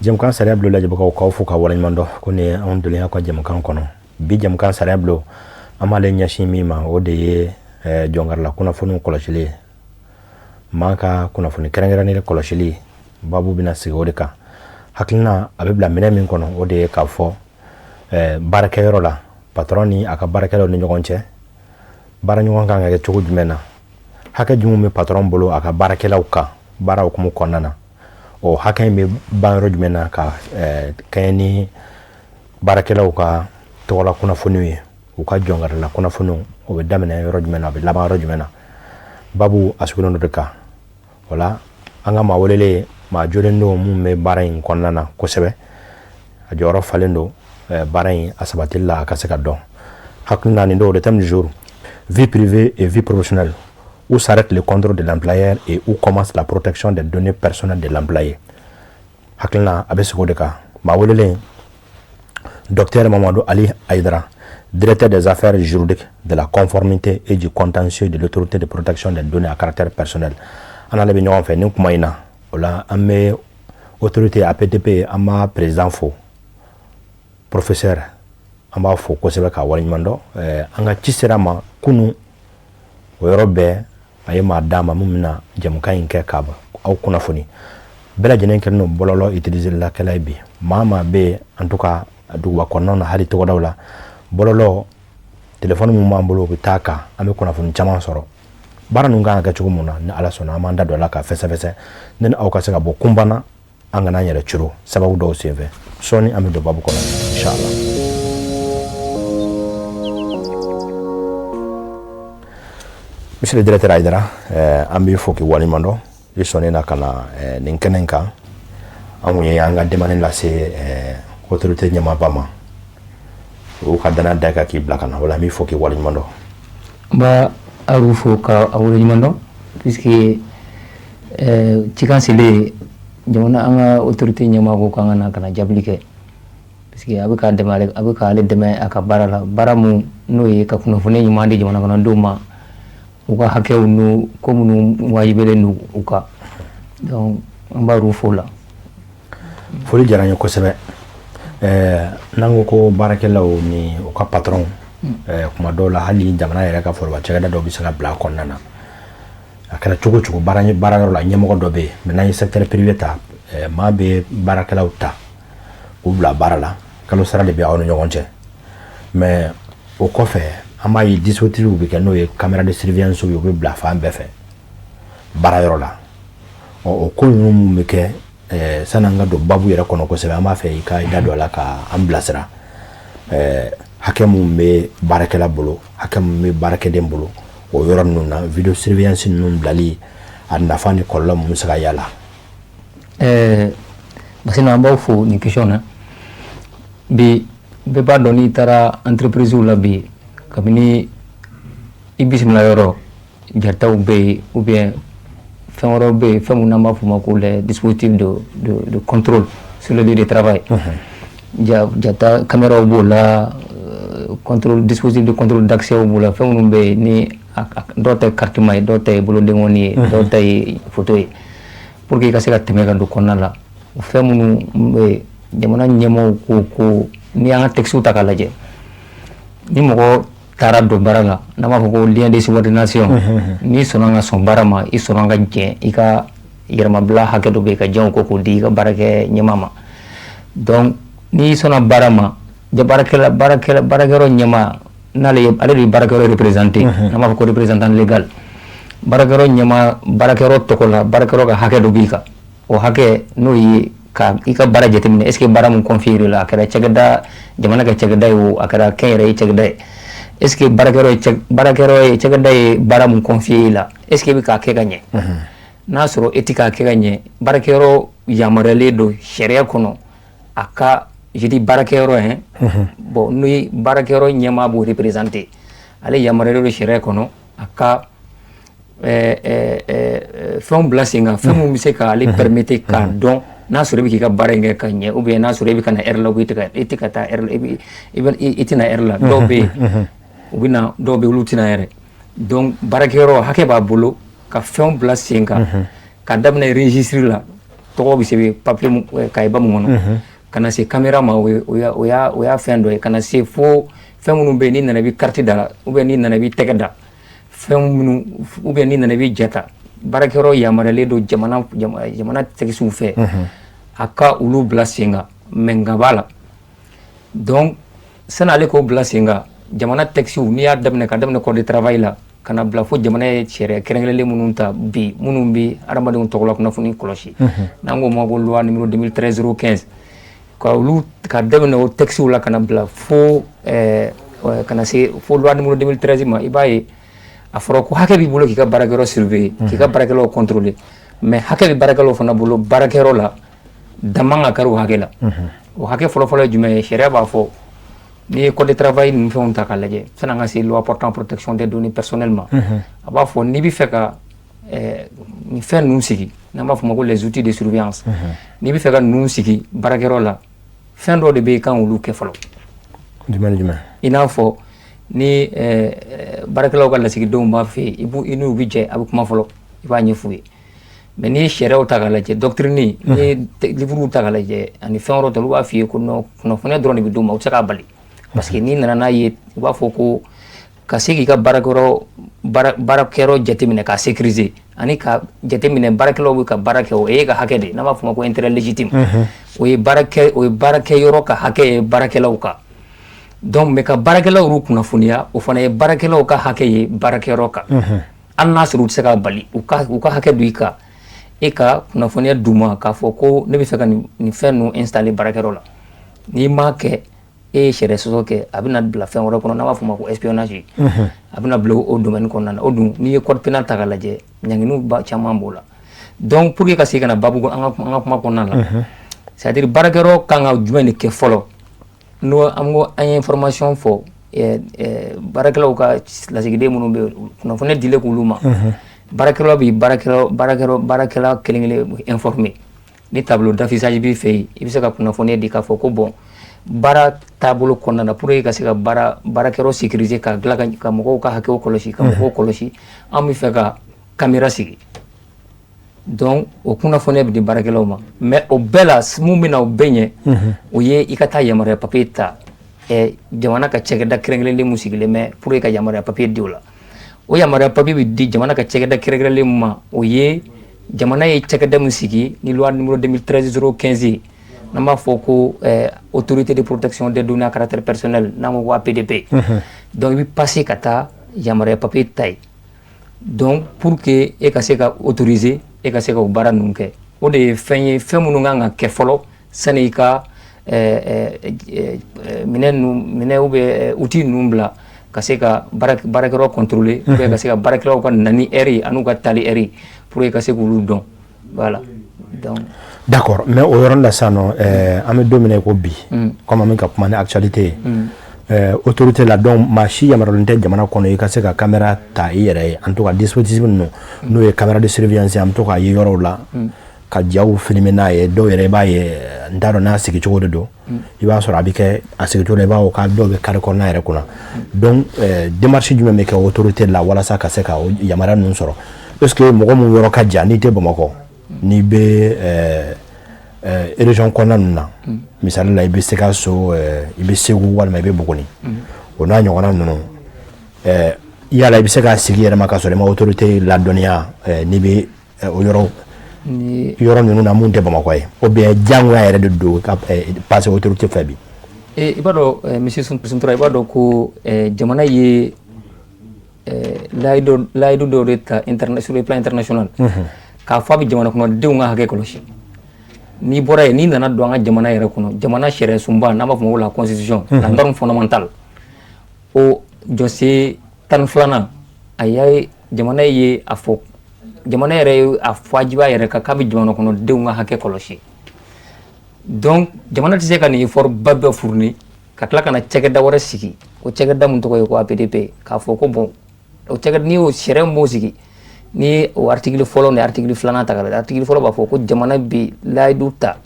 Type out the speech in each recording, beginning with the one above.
Jamkan sariya bulo la jabaka ko fu ka wala mando ko ne on dole ya ko jamkan kono bi jamkan sariya bulo amale nyashi mima o de ye jongar la kuna funu kolashili maka kuna funu kerengera ni kolashili babu bina sigorika haklina abibla mine min kono o de ka fo baraka yoro la patroni aka baraka lo ni nyogonche bara nyugon kan ga tugu jumena haka jumu me patron bolo aka baraka lawka bara ko mu konana o haka me banro jumena ka kayni baraka lawka to la kuna funu uka jongar la kuna funu o be damene yoro jumena be laba ro jumena babu asuguno ndeka wala anga ma wolele ma jolendo mu me barain konana ko sebe a joro falendo barain asabatilla akaseka don hakuna ni ndo de tam du jour vie privée et vie professionnelle où s'arrête le contrôle de l'employeur et où commence la protection des données personnelles de l'employé hakuna abesugo deka ma wolele docteur Mamadou Ali Aïdara, directeur des affaires juridiques, de la conformité et du contentieux de l'autorité de protection des données à caractère personnel. On a l'habitude de faire nous comme ina. Voilà, amé autorité APTP, ama président faux, professeur, ama faux, quoi c'est vrai qu'à Walimando, anga tisera ma kunu, Europe, aye ma dama mumina jamuka inke kaba, au kuna foni. Bela jenen kelno bololo utiliser la kelaibi. Mama be en tout cas duwa konona hali to dawla bololo telephone mu mambolo bitaka ame kuna fun chama soro bara nunga ga chugumuna na ala sona amanda do la ka fese nen au ka sega bo kumbana angana nyere churu sababu do seve soni ame do babu kono inshallah. Monsieur le directeur Aïdara ambi foki wali mando isoni na kana ninkenenka amunye anga demane la se autorité nyama bama o kadana daga ki blakana wala mi foki wali mando ba arufo ka awuli mando puisque cikan sile jamana anga autorité nyama ko kanga na kana jablike puisque abuka demale abuka ale deme aka barala baramu noye ka kuno fune nyama ndi jamana kana duma uka hakeu nu komunu wajibele nu uka donc amba rufo la foli jaranyo ko sebe nango ko barakelaw ni o ka patron kuma dola hali jamana yere ka forwa cegada do bisaka bla konnana akala chugo baranyoro la nyemo do be menay secteur privé ta ma be barakelaw ta ou bla barala kalo sara de be awno nyogonche mais o ko fe amayi dispositif be ke no e caméra de surveillance yo be bla fa be fe barayoro la o ko num me ke sananga do babu yere kono ko sebe ama fe ka ida do la ka amblasra hakemu me barakela bolo hakemu me barakeden bolo o yoron nuna video surveillance num blali anda fani kollo musaka yala basina amba fo ni question bi be ba doni tara entreprise la bi kamini ibismila yoro jarta be ou bien Femme les dispositifs de contrôle sur le lieu de travail. Jata caméra au bout là, contrôle dispositif de contrôle d'accès au bout là, femme ni d'autres cartes maille, d'autres boulot de moni, d'autres photos. Pour que casse la téméra de conala. Femme nous demanda nyemo ko ni anga texte takalaje. Ni mo tara do barala nama ko lien de subordination ni sonanga son barama i sonanga je ika yerma bla hakedo be ka jon ko di ka barake nyamama donc ni sona barama je barakero nyama nale ale barakero représenter nama ko représentant légal barakero nyama barakero tokola barakero ka hakedo bika o hake no yi ka ika baraje temne est ce que baramu confier la kara cegada jamana ka cegada o akara kayre cegada est-ce que barakero cegada baramu confier la est-ce que bika ke gagné na soro etika ke gagné barakero yamarele do sharia kono aka jidi barakero bon nous barakero nyama bu représenter ale yamarele do sharia kono aka fond blasinga fond mu se ka ale permettre ka don na soro biki ka barenge ka nye ou bien na soro bika na erla bu etika ta erla itina erla do be wina do be lutina ere donc barakero hake ba bolo ka fond blasinga ka dabne registre la tɔgɔ bɛ se papier kayiba mun kɔnɔ kana se caméra ma o y'a fɛn dɔ ye kana se fo fɛn minnu bɛ yen n'i nana i bɛ carte da ou bien n'i nana i bɛ tɛgɛ da fɛn minnu ou bien n'i nana i bɛ jata baarakɛyɔrɔ yamaruyalen don jamana textes fɛ a ka olu bila sen kan mais nka b'a la donc sani ale k'o bila sen kan jamana textes n'i y'a daminɛ ka daminɛ code de travail la ka na bila fo jamana ye sariya kɛrɛnkɛrɛnlen minnu ta bi minnu bɛ adamadenw tɔgɔ la kunnafoni kɔlɔsi n'an k'o ma ko loi numéro 2013-015 ka daminɛ o textes la ka na bila fo kana se fo loi numéro 2013 ma i b'a ye a fɔra ko hakɛ b'i bolo k'i ka baarakɛyɔrɔ surveiller k'i ka baarakɛlaw contrôler mais hakɛ bɛ baarakɛlaw fana bolo baarakɛyɔrɔ la dan man ka kari o hakɛ la o hakɛ fɔlɔfɔlɔ ye jumɛn ye sariya b'a fɔ n'i ye code de travail ninnu fɛnw ta k'a lajɛ san'an ka se loi portant protection des données personnelles ma a b'a fɔ n'i bɛ fɛ ka nin fɛn ninnu sigi n'an b'a fɔ ma ko les outils de surveillance n'i bɛ fɛ ka ninnu sigi baarakɛyɔrɔ la fɛn dɔ de bɛ yen kan olu kɛ fɔlɔ jumɛn i n'a fɔ ni baarakɛlaw ka lasigidenw b'a fɛ i n'u bɛ jɛ a bɛ kuma fɔlɔ i b'a ɲɛf'u ye mais n'i ye sariyaw ta k'a lajɛ doctrine n'i ye livrew ta k'a lajɛ ani fɛn wɛrɛw ta olu b'a f'i ye ko non kunnafoniya dɔrɔn de bɛ d'u ma u tɛ se k'a bali parce que n'i nana n'a ye u b'a fɔ ko ka se k'i ka baarakɛyɔrɔ jateminɛ k'a sécuriser ani ka jateminɛ baarakɛlaw bɛ ka baara kɛ o ye ka hakɛ de n'an b'a fɔ ma ko intérêt légitime o ye baarakɛyɔrɔ ka hakɛ ye baarakɛlaw kan donc mais ka baarakɛlaw yɛrɛ kunnafoniya o fana ye baarakɛlaw ka hakɛ ye baarakɛyɔrɔ kan hali n'a sɔrɔ u tɛ se k'a bali u ka hakɛ don i kan e ka kunnafoniya d'u ma k'a fɔ ko ne bɛ fɛ ka nin fɛn ninnu installer baarakɛyɔrɔ la n'i m'a kɛ e ye sariya sɔsɔ kɛ a bɛna bila fɛn wɛrɛ kɔnɔ n'an b'a fɔ ma ko espionnage a bɛna bila o domaine kɔnɔna na o dun n'i ye code pénal ta k'a lajɛ ɲanginiw caman b'o la donc pour que ka se ka na babu an ka kuma kɔnɔna la c'est à dire baarakɛyɔrɔ kan ka jumɛn de kɛ fɔlɔ n'o an ye information fɔ baarakɛlaw ka lasigiden minnu bɛ yen kunnafoniya dilen k'olu ma baarakɛlaw bɛ baarakɛla kelen-kelen informer ni tableau d'affichage b'i fɛ yen i bɛ se ka kunnafoniya di k'a fɔ ko bon baara taabolo kɔnɔna na pour que ka se ka baarakɛyɔrɔ sécuriser ka dilan ka mɔgɔw ka hakɛw kɔlɔsi ka mɔgɔw kɔlɔsi an bɛ fɛ ka caméra sigi donc o kunnafoniya bɛ di baarakɛlaw ma mais o bɛɛ la mun bɛ na o bɛɛ ɲɛ o ye i ka taa yamaruya papier ta jamana ka cakɛda kɛrɛnkɛrɛnlen mun sigilen bɛ pour que ka yamaruya papier di o la o yamaruya papier bɛ di jamana ka cakɛda kɛrɛnkɛrɛnlen mun ma o ye jamana ye cakɛda mun sigi ni loi numéro 2013-015 n'an b'a fɔ ko autorité de protection des données à caractère personnel n'an ko APDP donc i bɛ passer ka taa yamaruya papier ta yen donc pour que e ka se ka autoriser e ka se ka o baara ninnu kɛ o de ye fɛn ye fɛn minnu kan ka kɛ fɔlɔ sani i ka minɛ ou bien outil ninnu bila ka se ka baarakɛyɔrɔ contrôler ou bien ka se ka baarakɛlaw ka nani heure ye an'u ka taali heure pour que ka se k'olu dɔn voilà donc d'accord mais o yɔrɔ la sisan nɔ an bɛ don min na i ko bi comme an bɛ ka kuma ni actualité ye autorité la donc maa si yamaruyalen tɛ jamana kɔnɔ i ka se ka caméra ta i yɛrɛ ye en tout cas dispositif ninnu n'o ye caméra de surveillance an bɛ to k'a ye yɔrɔw la ka jaw filmer n'a ye dɔw yɛrɛ i b'a ye n t'a dɔn n'a sigicogo de don i b'a sɔrɔ a bɛ kɛ a sigicogo la i b'a fɔ k'a dɔw bɛ carré kɔnɔna yɛrɛ kɔnɔ donc démarche jumɛn bɛ kɛ autorité la walasa ka se ka o yamaruya ninnu sɔrɔ est ce que mɔgɔ min yɔrɔ ka jan n'i tɛ Bamakɔ n'i bɛ région kɔnɔna ninnu na misali la i bɛ Sikaso i bɛ Segu walima i bɛ Buguni o n'a ɲɔgɔnna ninnu yala i bɛ se k'a sigi yɛrɛ ma k'a sɔrɔ i ma autorité ladɔnniya n'i bɛ o yɔrɔ ninnu na mun tɛ Bamakɔ ye ou bien diyagoya yɛrɛ de don ka passer autorité fɛ bi i b'a dɔn monsieur Suntura i b'a dɔn ko jamana ye layidu dɔw de ta sur le plan international k'a fɔ a bɛ jamana kɔnɔdenw ka hakɛ kɔlɔsi n'i bɔra yen n'i nana don an ka jamana yɛrɛ kɔnɔ jamana sariya sunba n'an b'a fɔ ko la constitution la norme fondamentale o jɔsen 12 a ye jamana ye a fɔ jamana yɛrɛ ye a wajibiya yɛrɛ kan k'a bɛ jamana kɔnɔdenw ka hakɛ kɔlɔsi donc jamana tɛ se ka nin effort ba bɛɛ fourni ka tila ka na cakɛda wɛrɛ sigi o cakɛda mun tɔgɔ ye ko APDP k'a fɔ ko bon o cakɛda n'i y'o sariya m'o sigi ni o article fɔlɔ ni article 2 ta k'a lajɛ article fɔlɔ b'a fɔ ko jamana bɛ layidu ta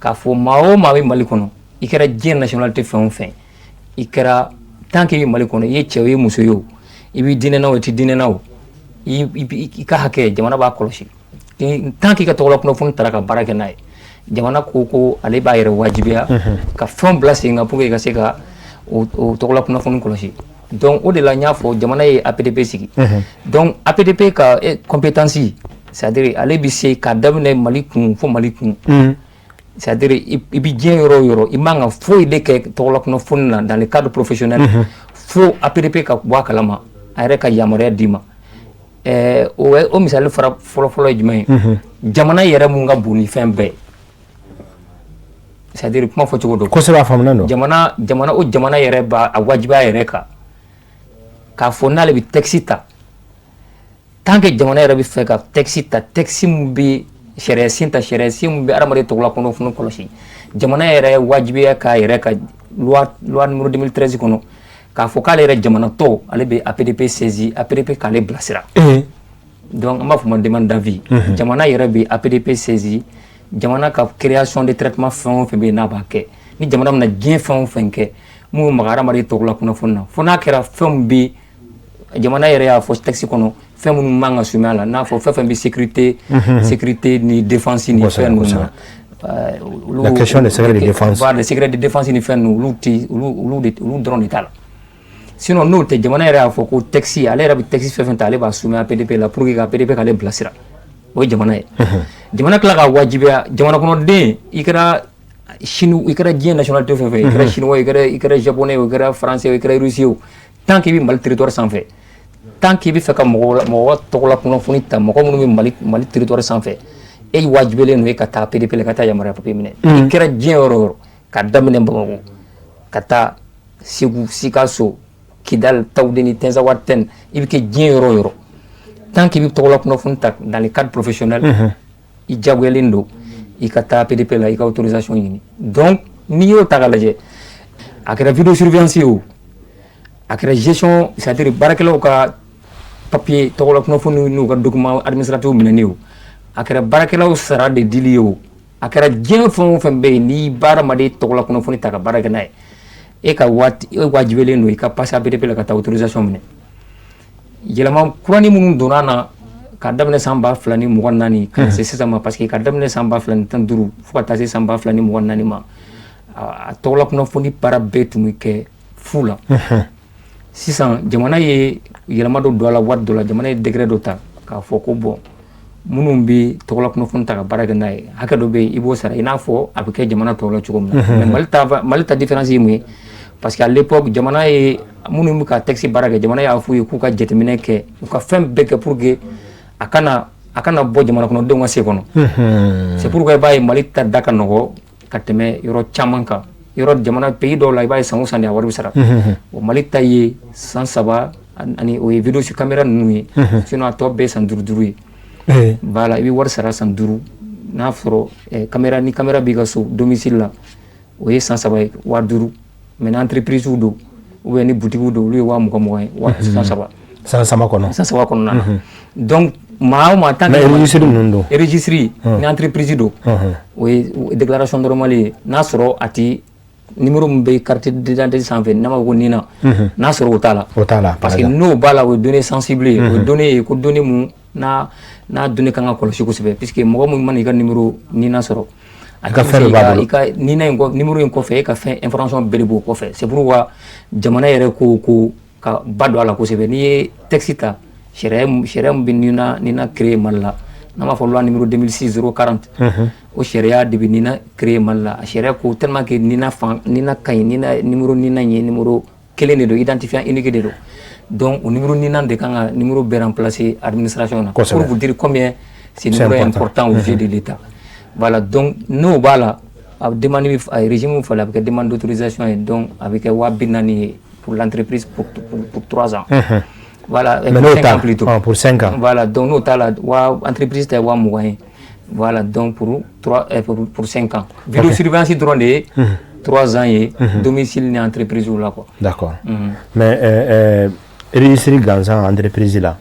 k'a fɔ maa o maa bɛ Mali kɔnɔ i kɛra diɲɛ nationalité fɛn o fɛn i kɛra tant que i bɛ Mali kɔnɔ i ye cɛ o i ye muso ye o i bɛ diinɛ na o i tɛ diinɛ na o i ka hakɛ jamana b'a kɔlɔsi tant que ka tɔgɔla kunnafoni tara ka baara kɛ n'a ye jamana ko ale b'a yɛrɛ wajibiya ka fɛnw bila sen kan pour que ka se ka o tɔgɔla kunnafoni kɔlɔsi donc o de la n y'a fɔ jamana ye APDP sigi donc APDP ka compétence c'est-à-dire ale bi se ka daminɛ Mali kun fo Mali kun c'est-à-dire i bi diɲɛ yɔrɔ o yɔrɔ i man ka foyi de kɛ tɔgɔla kunnafoni na dans le cadre professionnel fo APDP ka bɔ a kalama a yɛrɛ ka yamaruya d'i ma o misali fɔlɔ ye jumɛn ye jamana yɛrɛ mun ka bon ni fɛn bɛɛ c'est-à-dire kuma fɔ cogo dɔ kosɛbɛ a faamuya don jamana yɛrɛ b'a a wajibiya yɛrɛ kan k'a fɔ n'ale bɛ texte ta tant que jamana yɛrɛ bɛ fɛ ka texte ta texte min bɛ sariya sen ta sariya sen min bɛ adamaden tɔgɔla kunnafoni kɔlɔsi jamana yɛrɛ wajibiya k'a yɛrɛ ka loi numéro 2013 kɔnɔ k'a fɔ k'ale yɛrɛ jamana tɔ ale bɛ APDP saisi APDP k'ale bilasira donc an b'a fɔ ma demande d'avis jamana yɛrɛ bɛ APDP saisi jamana ka création de traitement fɛn o fɛn bɛ yen n'a b'a kɛ ni jamana bɛna diɲɛ fɛn o fɛn kɛ mun bɛ maga adamaden tɔgɔla kunnafoni na fo n'a kɛra fɛn bɛ jamana yɛrɛ y'a fɔ texte kɔnɔ fɛn minnu man ka sumaya la n'a fɔ fɛn fɛn bɛ sécurité ni défense ni fɛn ninnu na la question des secrets de défense les secrets de défense ni fɛn ninnu olu dɔrɔn de t'a la sinon n'o tɛ jamana yɛrɛ y'a fɔ ko texte ale yɛrɛ bɛ texte fɛn fɛn ta ale b'a sumaya APDP la pour que ka APDP k'ale bilasira o ye jamana ye jamana tila ka wajibiya jamana kɔnɔden i kɛra diɲɛ nationalité fɛn fɛn i kɛra chinois i kɛra japonais i kɛra français i kɛra russe tant que i bɛ Mali territoire sanfɛ tant que i bɛ fɛ ka mɔgɔ tɔgɔla kunnafoni ta mɔgɔ minnu bɛ Mali territoire sanfɛ e wajibiyalen don e ka taa APDP la ka taa yamaruya papier minɛ i kɛra diɲɛ yɔrɔ o yɔrɔ ka daminɛ Bamakɔ ka taa Segu Sikaso Kidal Tawudeni Tinzawatène i bɛ kɛ diɲɛ yɔrɔ o yɔrɔ tant que i bɛ tɔgɔla kunnafoni ta dans le cadre professionnel i jagoyalen don i ka taa APDP la i ka autorisation ɲini donc n'i y'o ta k'a lajɛ a kɛra vidéo surveillance ye o a kɛra gestion c'est-à-dire baarakɛlaw ka papier tɔgɔla kunnafoni n'u ka document administratif minɛni o a kɛra baarakɛlaw sara de dili ye o a kɛra diɲɛ fɛn o fɛn bɛ yen n'i baara ma de tɔgɔla kunnafoni ta ka baara kɛ n'a ye e wajibiyalen don i ka passer APDP la ka taa autorisation minɛ yɛlɛma kurani minnu donna na ka daminɛ san 2024 ka se sisan ma parce que ka daminɛ san 2015 fo ka taa se san 2024 ma a tɔgɔla kunnafoni baara bɛɛ tun bɛ kɛ fu la sisan jamana ye yɛlɛma dɔ don a la waati dɔ la jamana ye décret dɔ ta k'a fɔ ko bon minnu bɛ tɔgɔla kunnafoni ta ka baara kɛ n'a ye hakɛ dɔ bɛ yen i b'o sara i n'a fɔ a bɛ kɛ jamana tɔw la cogo min na mais Mali ta différence ye mun ye parce que à l'époque jamana ye minnu bɛ ka texte baara kɛ jamana y'a f'u ye k'u ka jateminɛ kɛ u ka fɛn bɛɛ kɛ pour que a kana bɔ jamana kɔnɔdenw ka se kɔnɔ c'est pourquoi i b'a ye Mali ta da ka nɔgɔ ka tɛmɛ yɔrɔ caman kan yɔrɔ jamana pays dɔw la i b'a ye san o san de a wari bɛ sara o Mali ta ye san 3 ani o ye vidéo sur caméra ninnu ye sinon a tɔ bɛɛ san 5 ye voilà i bɛ wari sara san 5 n'a sɔrɔ caméra ni caméra b'i ka so domicile la o ye san 3 ye 5,000 mais ni entreprise don ou bien ni boutique don olu ye 20,000 ye san 3 kɔnɔna na donc maa o maa tant que registre ni entreprise don o ye déclaration normale ye n'a sɔrɔ a ti numéro min bɛ carte d'identité sanfɛ n'a ma ko NINA n'a sɔrɔ o t'a la parce que n'o b'a la o ye données sensibles ye o ye données ye ko données mun n'a données kan ka kɔlɔsi kosɛbɛ puisque mɔgɔ min mana i ka numéro NINA sɔrɔ a ka fɛn b'a bolo i ka NINA in numéro in kɔfɛ e ka fɛn information bɛɛ de b'o kɔfɛ c'est pourquoi jamana yɛrɛ ko ka ba don a la kosɛbɛ n'i ye texte ta sariya min bɛ NINA créé Mali la n'an b'a fɔ loi numéro 2006-040 o sariya de bɛ NINA créé Mali la a sariya ko tellement que NINA ka ɲi numéro NINA in ye numéro kelen de don identifiant unique de don donc o numéro NINA de kan ka numéro bɛɛ remplacer administration na pour vous dire combien ce numéro est important aux yeux de l'État voilà donc n'o b'a la a bɛ demande régime falen a bɛ kɛ demande d'autorisation ye donc a bɛ kɛ 40,000 ye pour l'entreprise pour 3 ans voilà pour 5 ans voilà donc n'o t'a la entreprise ta ye 20,000 ye voilà donc pour 5 ans vidéo surveillance dɔrɔn de ye 3 ans ye domicile ni entreprise la quoi d'accord mais registre gansan entreprise la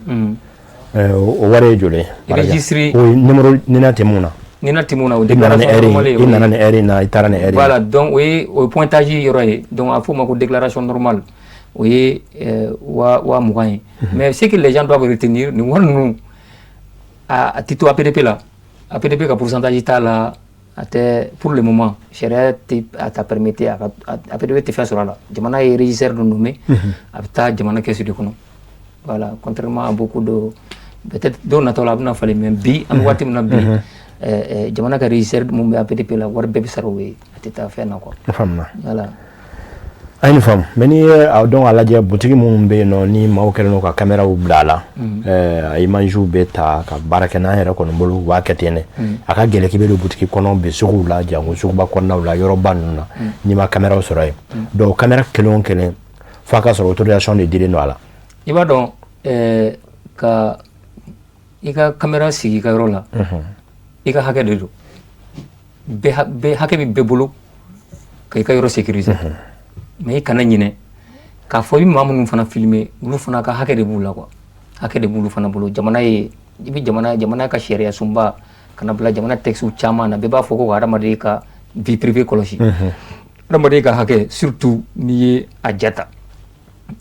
o wari ye joli ye registre o numéro NINA tɛ mun na NINA tɛ mun na o déclaration normale i nana ni heure in na i taara ni heure voilà donc o ye pointage yɔrɔ ye donc a f'o ma ko déclaration normale o ye 20,000 ye mais ce que les gens doivent retenir nin wari ninnu a tito APDP la APDP ka pourcentage t'a la pour le moment charia t'a permettre APDP te faire sur la jamana est régisseur de nommé a ta jamana kesu de kono voilà contrairement à beaucoup de peut-être dont natala abna fallait même bi am wati na bi jamana ka régisseur mum APDP la war bebe sarwe t'a fait na quoi famna voilà une femme meni donc ala je boutique mum be no ni ma okere no ka camera u blala ay manju beta ka baraka na hera ko mbulu wa ketene aka gele ki be do boutique kono be sugu la jango sugu ba konna la yoroban na ni ma camera so ray do camera kelon kelen fa ka so autorisation de dire no ala iba don ka ika camera sigi ka rola ika hake de do be hake bi be bulu ka ika yoro sécuriser mais kana ñine ka fo bi mamu fana filmer lu fana ka hake de bulu quoi hake de bulu fana bulu jamana yi bi jamana ka sharia sumba kana bla jamana texte chama na be ba fo ko adamade ka vie privée koloshi adamade ka hake surtout ni ajata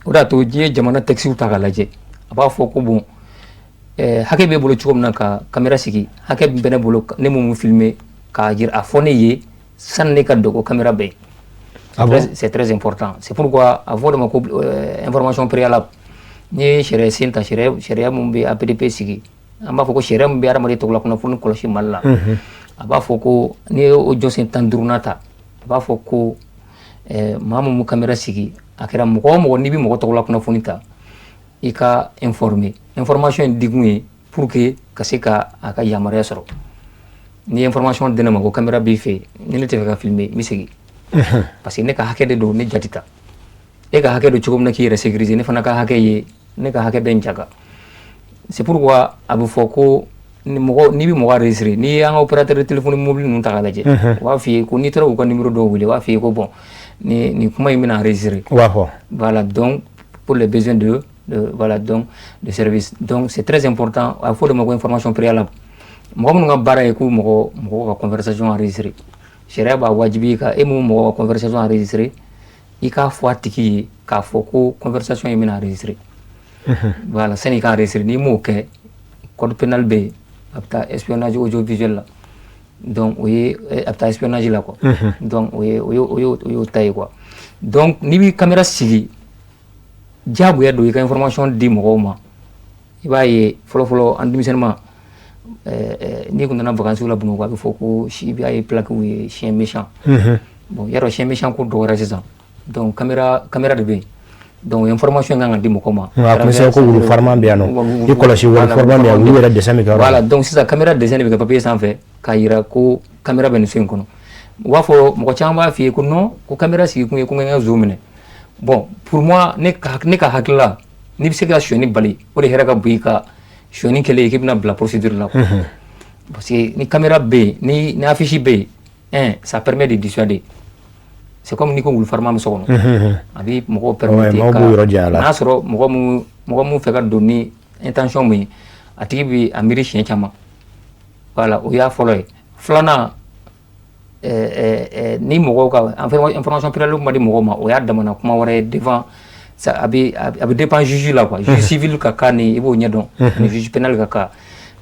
oda to je jamana texte ta kala je aba fo ko bon hake be bulu chukom na ka camera sigi hake bene bulu ne mu filmer ka jir a fone ye sanne ka dogo camera be c'est très important. C'est pourquoi avoir de information préalable ni chere sinta chere mumbi APDP sigi amba foko chere mumbi ara mari to la kuna funu koloshi malla aba foko ni o josen tandurunata aba foko mamu mu camera sigi akira mo ni bi mo to la kuna funita ika informer information digwe pour que kaseka aka yamare soro ni information dena ma ko camera bi fe ni le te ka filmer mi sigi parce que ne ka hake de do ne jatita e ka hake do chugum na ki sécuriser ne fana ka hake ye ne ka hake ben jaga c'est pourquoi abu foko ni bi mo enregistrer ni un opérateur de téléphone mobile nun ta laje wa fi ko ni tro ko numéro do wuli wa fi ko bon ni kuma yimina enregistrer voilà donc pour les besoins de voilà donc de service donc c'est très important il faut de mo information préalable mo nga bara e ko mo ka conversation enregistrer sharia ba wajibi ka mo conversation enregistrée ika fois tiki ka foko conversation yemina enregistrée voilà c'est ni ka enregistré ni mo ke code pénal be apta espionnage audiovisuel la donc oui apta espionnage la quoi donc oui tay quoi donc ni bi caméra sigi jabu ya do ika information di mo ma ibaye folo andimisellement ni ko na vacances la bunu ko be foko shi bi ay plaque wi chien méchant bon yaro chien méchant ko do racisme donc caméra de be donc information nga ngandi mo koma après ça ko wulu farman be ano i ko la shi wulu farman be wulu wala dessin be voilà donc c'est ça caméra dessin be papier sans fait kayira ko caméra ben sen kono wa fo mo ko chamba fi ko no ko caméra si ko nga zoom ne bon pour moi ne ka hakla ni bi se ga shoni bali o de hera ka buika shoni kele équipe na la procédure là parce que ni caméra B ni affiche B ça permet de dissuader c'est comme ni ko wul farma so kono abi mo permettre ka na soro mo mu fe ka doni intention mu atigi bi amiri chien chama voilà o ya follow flana ni mo ka information préalable ma di mo ma o ya damana kuma wore devant ça abi dépend juge là quoi juge civil kaka ni ibo nyedon ni juge pénal kaka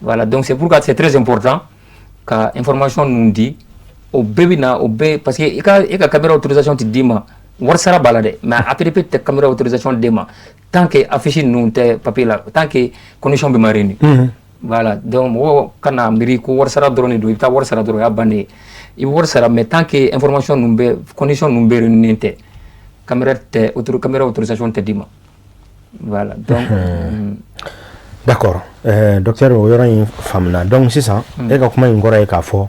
voilà donc c'est pourquoi c'est très important ka information nous dit au bébé parce que e ka caméra autorisation ti dima war sara balade mais après peut caméra autorisation dima tant que affiche nous te papier là tant que condition be marini voilà donc wo kana miri ko war sara drone do ita war sara drone abane i war sara mais tant que information nous be condition nous be reninte caméra autorisation te dima voilà donc d'accord docteur o yoro famna donc c'est ça e ka kuma ngora e ka fo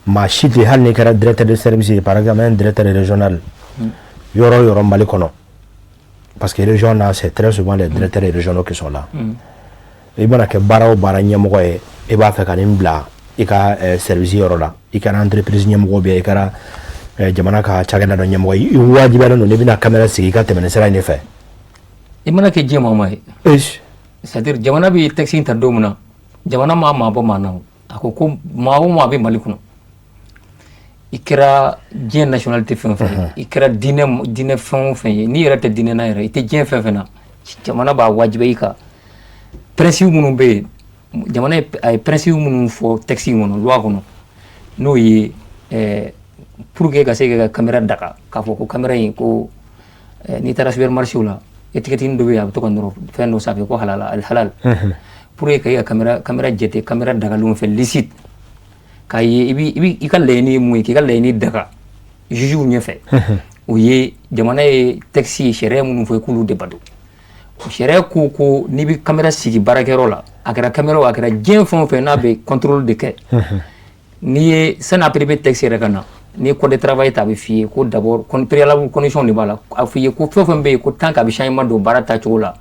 ma chiti hal ni kara directeur de service par exemple un directeur régional yoro Mali kono parce que les régions là c'est très souvent les directeurs régionaux qui sont là e bana ke bara nyamo e ba fa kanim bla e ka service yoro la e ka entreprise nyamo be e kara jamana ka chagana do nyamo e wajiba no ne bina camera sigi ka temene sera ne fa e mana ke jema mai c'est-à-dire jamana bi taxi ta domuna jamana ma ba mana ako ko ma be Mali kono ikira dien nationalité fen ikira dine fen ni rete dine na ite dien fen na jamana ba wajiba ika principe munu be jamana ay principe mun fo texte mun loi kono no yi pour que ka se ka camera daka ka fo ko camera yi ko ni tara supermarché la etiquette ndo ya to ko ndoro fendo sabe ko halal al halal pour que ka camera jete camera daga lu fe licite kay ibi ikale ni mu ikale ni daga juju ñu fe o ye jamana e taxi shere mun fo kulu de badu shere ko ni bi camera sigi barakero la akara camera akara gen fon fe na be contrôle de ke ni sana privé taxi rekana ni code de travail ta be fi ko d'abord kon préalable condition de bala afiye ko fofo be ko tanka be changement do barata chola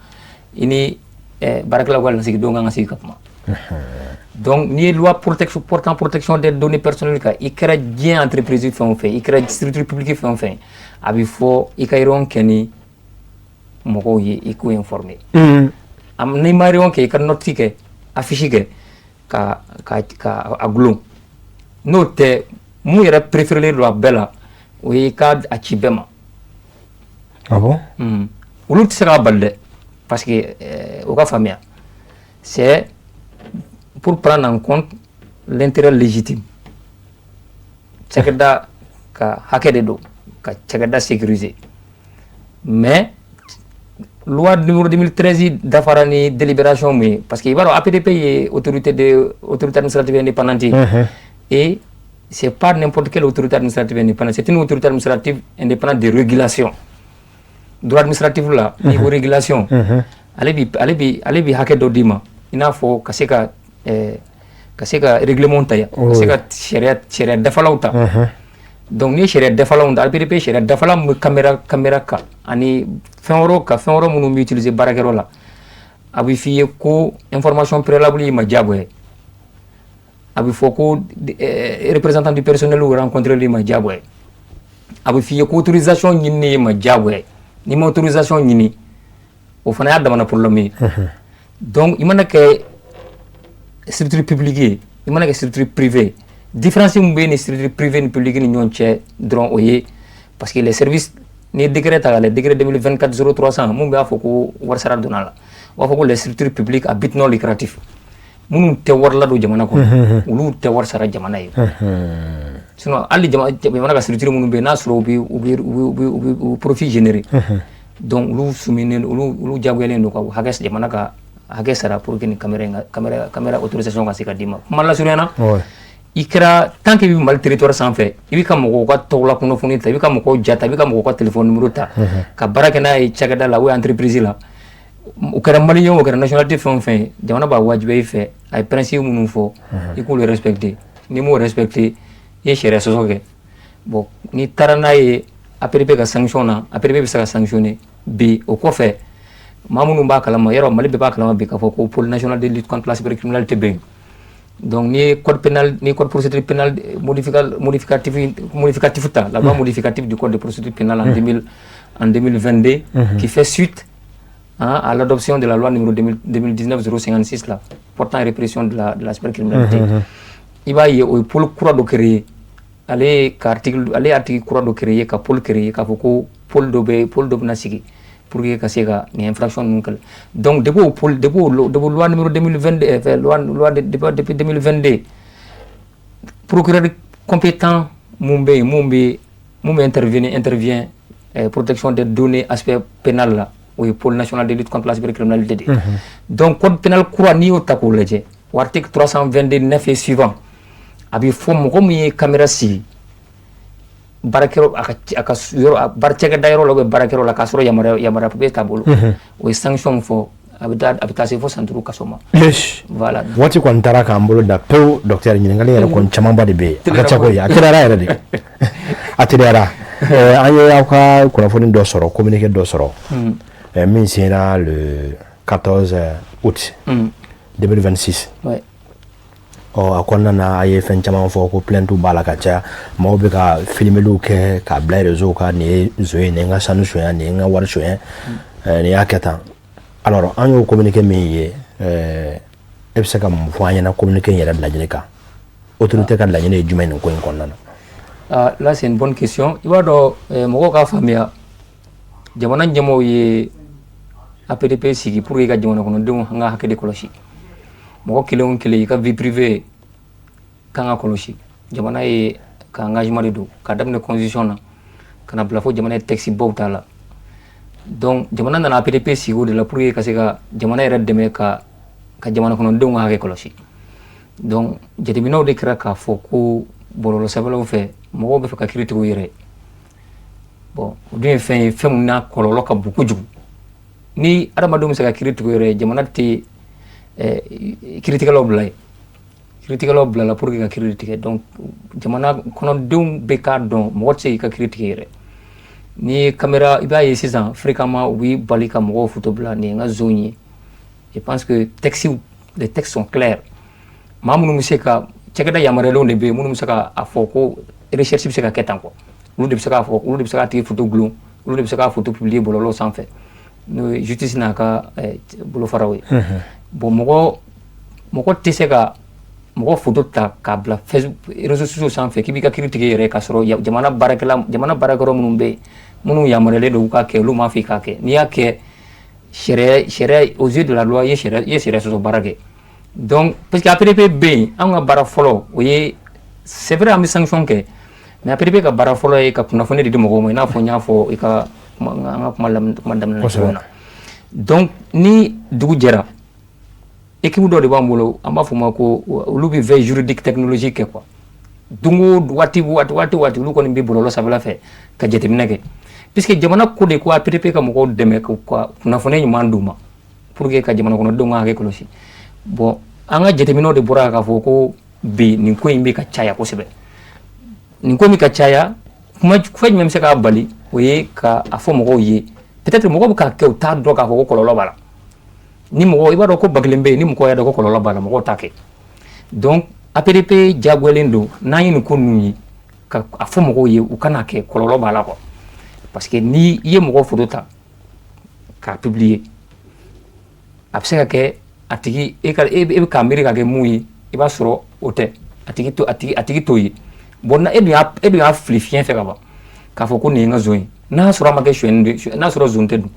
ini barakla wala sigi do nga sigi kapma donc ni loi portant protection des données personnelles ka ikra bien entreprise fon fait ikra structure publique fon fait abi fo ikairon keni moko ye iko informer am ne marion ke ka notike affiche ke ka aglo note mu yɛrɛ préféré lo bela o ye ka a ci bɛɛ ma ah bon olu tɛ se ka bali dɛ parce que o ka faamuya c'est pour prendre en compte l'intérêt légitime cakɛda ka hakɛ de don ka cakɛda sécuriser mais loi numéro 2013 dafara ni délibération mu parce que i b'a dɔn APDP ye autorité administrative indépendante et c'est pas n'importe quelle autorité administrative indépendante, c'est une autorité administrative indépendante de régulation. Droit administratif là, niveau régulation. Allez bi hacker d'odima. Il faut que c'est réglementaire, c'est que sharia defalauta. Donc ni sharia defalauta, APDP sharia defalam caméra ka ani fenro munu utiliser barakero là. Abi fiye ko information préalable ma jabwe. Abi foko représentant du personnel ou rencontrer les ma jabwe abi fiye ko autorisation ñini ma jabwe ni ma autorisation ñini o fana ya dama problème donc il m'a que structure publique il m'a que structure privée différence mu be ni structure privée ni publique ni ñon ci dron oye parce que les services ni décret 2024 0300 mu be afoko war sara donala wa foko les structures publiques à but non lucratif munu te war la do jamana ko ulu te war sara jamana yi sinon ali jamana ka structure munu be na suro bi profit généré donc ulu sumine ulu jagwele no ko hages jamana ka hages sara pour que ni caméra autorisation ka sika dima mala surena ikra tant que bi mal territoire sans fait ibi kam ko ka tawla kuno funi ta ibi kam ko jata ibi kam ko ka téléphone numéro ta ka baraka na e chagada la we entreprise la o kɛra malien o kɛra nationalité fɛn o fɛn jamana b'a wajibiya i fɛ a ye principe minnu fɔ i k'olu respecter n'i m'o respecter i ye sariya sɔsɔ kɛ bon n'i taara n'a ye APDP ka sanction na APDP bɛ se ka sanctionner bi o kɔfɛ maa minnu b'a kalama yɔrɔ Mali bɛɛ b'a kalama bi k'a fɔ ko pôle national de lutte contre la cybercriminalité bɛ yen donc n'i ye code pénal ni code procédure pénale modificatif ta la loi modificative du code de procédure pénale en 2022 qui fait suite à l'adoption de la loi numéro 2019-056 là, portant répression de la cybercriminalité. Il va y avoir pôle courant de créer, aller article courant de créer, qu'à pôle créer, qu'à beaucoup pôle de nasigi pour que ça ni infraction non. Donc depuis loi numéro 2022, loi depuis 2022, procureur compétent Mumbai intervient protection des données aspect pénal là. Au pôle national de lutte contre la cybercriminalité. Donc, code pénal courant ni au taco léger. Article 329 et suivant. Abi fo mo mi caméra si. Barakero aka barchega dairo lo barakero la kasoro yamara pe tabolo. O sanction fo abitase fo santuru kasoma. Yes. Voilà. Wati ko ntara ka ambolo da peu docteur nyingali ya ko chamamba de be. Akacha ko ya atira ra de. Atira. Aye aka ko foni do soro communiquer do soro. Min sera le 14 août 2026. Ouais. A kɔnɔna na a ye fɛn caman fɔ ko plainte b'a la ka caya maaw bɛ ka filmeliw kɛ k'a bila réseau kan nin ye nso ye nin ye n ka sanu sonya nin ye n ka wari sonya nin y'a kɛ tan alors an y'o communiqué min ye e bɛ se ka mun fɔ an ɲɛna communiqué in yɛrɛ laɲini kan autorité ka laɲini ye jumɛn nin ko in kɔnɔna na. Là c'est une bonne question. I b'a dɔn mɔgɔw k'a faamuya jamana ɲɛmɔgɔw ye APDP sigi pour que ka jamana kɔnɔdenw an ka hakɛ de kɔlɔsi mɔgɔ kelen o kelen i ka vie privée kan ka kɔlɔsi jamana ye ka engagement de don ka daminɛ constitution na kana bila fo jamana ye texte baw t'a la donc jamana nana APDP sigi o de la pour que ka se ka jamana yɛrɛ dɛmɛ ka jamana kɔnɔdenw ka hakɛ kɔlɔsi donc jateminɛw de kɛra k'a fɔ ko bɔlɔlɔ sɛbɛlaw fɛ mɔgɔw bɛ fɛ ka kiiri tigɛ u yɛrɛ bon o dun ye fɛn ye fɛn min n'a kɔlɔlɔ ka bon kojugu ni adamadenw bɛ se ka kiiri tigɛ u yɛrɛ jamana tɛ kiiritigɛlaw bila ye kiiritigɛlaw bilala pour que ka kiiri tigɛ donc jamana kɔnɔdenw bɛ k'a dɔn mɔgɔ tɛ se k'i ka kiiri tigɛ yɛrɛ ni caméra i b'a ye sisan fréquemment u b'i bali ka mɔgɔw photo bila nin ye n ka zone ye je pense que les textes sont clairs maa minnu bɛ se ka cɛkɛda yamaruyalen de bɛ yen minnu bɛ se ka a fɔ ko recherche bɛ se ka kɛ tan quoi olu de bɛ se k'a fɔ olu de bɛ se k'a tigi photo gulon olu de bɛ se k'a photo publier bɔlɔlɔ sanfɛ n'o ye justice n'a ka bolofaraw ye bon mɔgɔ tɛ se ka mɔgɔ photo ta k'a bila Facebook réseaux sociaux sanfɛ k'i b'i ka kiiri tigɛ yɛrɛ k'a sɔrɔ jamana baarakɛyɔrɔ minnu bɛ yen minnu yamaruyalen don u k'a kɛ olu m'a fɔ i k'a kɛ n'i y'a kɛ sariya aux yeux de la loi i ye sariya sɔsɔ baara kɛ donc parce que APDP bɛ yen an ka baara fɔlɔ o ye c'est vrai an bɛ sanction kɛ mais APDP ka baara fɔlɔ ye ka kunnafoni de di mɔgɔw ma i n'a fɔ n y'a fɔ an ka kuma daminɛ cogo na donc ni dugu jɛra équipe dɔ de b'an bolo an b'a fɔ ma ko olu bɛ veille juridique technologique kɛ quoi don o waati olu kɔni bɛ bɔlɔlɔ sanfɛla fɛ ka jateminɛ kɛ puisque jamana ko de ko APDP ka mɔgɔw dɛmɛ ka kunnafoni ɲuman d'u ma pour que ka jamana kɔnɔdenw ka hakɛ kɔlɔsi bon an ka jateminɛw de bɔra k'a fɔ ko bi nin ko in bɛ ka caya kosɛbɛ nin ko min ka caya fɛn jumɛn bɛ se k'a bali o ye ka a fɔ mɔgɔw ye peut-être mɔgɔw bɛ k'a kɛ u t'a dɔn k'a fɔ ko kɔlɔlɔ b'a la ni mɔgɔ i b'a dɔn ko ba kelen bɛ yen ni mɔgɔ y'a dɔn ko kɔlɔlɔ b'a la mɔgɔw t'a kɛ donc APDP diyagoyalen don n'an ye nin ko ninnu ye ka a fɔ mɔgɔw ye u kana kɛ kɔlɔlɔ b'a la quoi parce que ni i ye mɔgɔ photo ta k'a publier a bɛ se ka kɛ a tigi e bɛ k'a miiri ka kɛ mun ye i b'a sɔrɔ o tɛ a tigi t'o ye bon e dun y'a fili fiɲɛ fɛ ka ban k'a fɔ ko nin ye n ka zone ye n'a sɔrɔ a ma kɛ sonyɛni don n'a sɔrɔ zone tɛ dun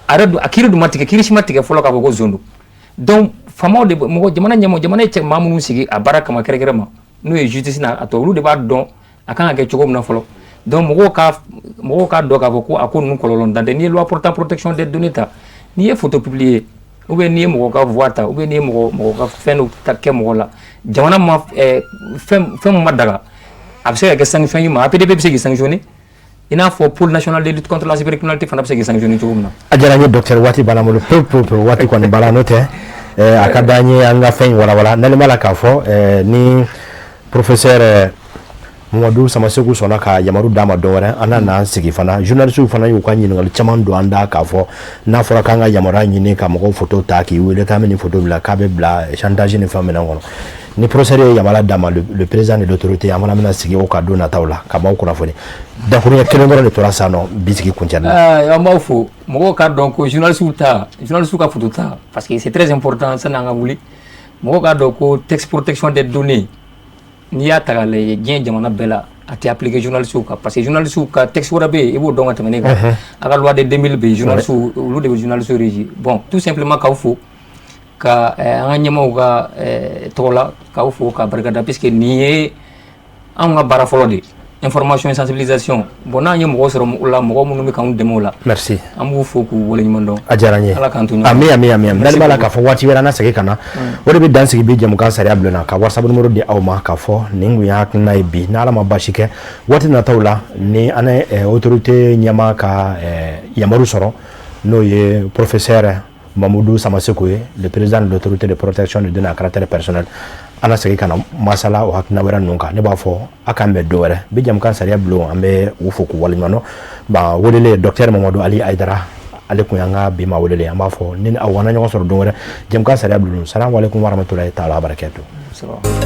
a kiiri dun ma tigɛ kiiri si ma tigɛ fɔlɔ k'a fɔ ko zone don donc faamaw de mɔgɔ jamana ye cɛ maa minnu sigi a baara kama kɛrɛnkɛrɛn ma n'o ye justice n'a a tɔ olu de b'a dɔn a kan ka kɛ cogo min na fɔlɔ donc mɔgɔw k'a dɔn k'a fɔ ko a ko ninnu kɔlɔlɔ dan tɛ n'i ye loi portant protection des données ta n'i ye photo publier ou bien n'i ye mɔgɔ ka voix ta ou bien n'i ye mɔgɔ ka fɛn dɔ ta kɛ mɔgɔ la jamana ma fɛn min ma daga a bɛ se ka kɛ sanction ye ma APDP bɛ se k'i sanctionner i n'a fɔ pôle national de lutte contre la cybercriminalité fana bɛ se k'i sanctionner cogo min na. A diyara n ye docteur waati b'a la n bolo pewu waati kɔni b'a la n'o tɛ a ka d'an ye an ka fɛn in walawala n'ale b'a la k'a fɔ ni professeur Mamadou Samassekou sɔnna ka yamaru d'a ma dɔwɛrɛ an na sigi fana journalistes fana y'u ka ɲininkali caman don an da k'a fɔ n'a fɔra k'an ka yamaruya ɲini ka mɔgɔw photo ta k'i wele k'an bɛ nin photo bila k'a bɛ bila chantage ni fɛn minɛn kɔnɔ ni professeur ye yamaruya d'a ma le président de l'autorité an fana bɛna sigi o ka don nataw la ka maaw kunnafoni dakuruɲɛ kelen dɔrɔn de tora sisan nɔ bi sigi kuncɛli la. An b'aw fo mɔgɔw k'a dɔn ko journalistes ka photo ta parce que c'est très important sanni an ka wuli mɔgɔw k'a dɔn ko texte protection des données n'i y'a ta k'a lajɛ diɲɛ jamana bɛɛ la a tɛ appliquer journalistes kan parce que journalistes ka texte wɛrɛ bɛ yen i b'o dɔn ka tɛmɛ ne kan a ka loi de 2000 bɛ yen journalistes olu de bɛ journalistes régir bon tout simplement k'aw fo ka an ka ɲɛmaaw ka tɔgɔ la k'aw fo ka barikada puisque nin ye anw ka baara fɔlɔ de information et sensibilisation bon n'an ye mɔgɔ sɔrɔ o la mɔgɔ minnu bɛ k'anw dɛmɛ o la merci an b'u fo k'u waleɲuman dɔn a diyara n ye ala k'an to ɲɔgɔn ami n'ale b'a la k'a fɔ waati wɛrɛ an na segin ka na o de bɛ dan sigi bi jɛmukan sariya bulon na ka whatsapp numéro di aw ma k'a fɔ nin tun ye hakilina ye bi ni ala ma basi kɛ waati nataw la ni an ye autorité ɲɛmaa ka yamaru sɔrɔ n'o ye professeur Mamadou Samassekou ye le président de l'autorité de protection des données à caractère personnel an na segin ka na masala o hakilina wɛrɛ ninnu kan ne b'a fɔ a k'an bɛn don wɛrɛ bi jɛmukan sariya bulon an bɛ u fo k'u waleɲuman dɔn welele docteur Mamadou Ali Aidara ale kun y'an ka bi ma welele an b'a fɔ ni aw an na ɲɔgɔn sɔrɔ don wɛrɛ jɛmukan sariya bulon salamu aleykum warahmatulahi taala wabarakatuh.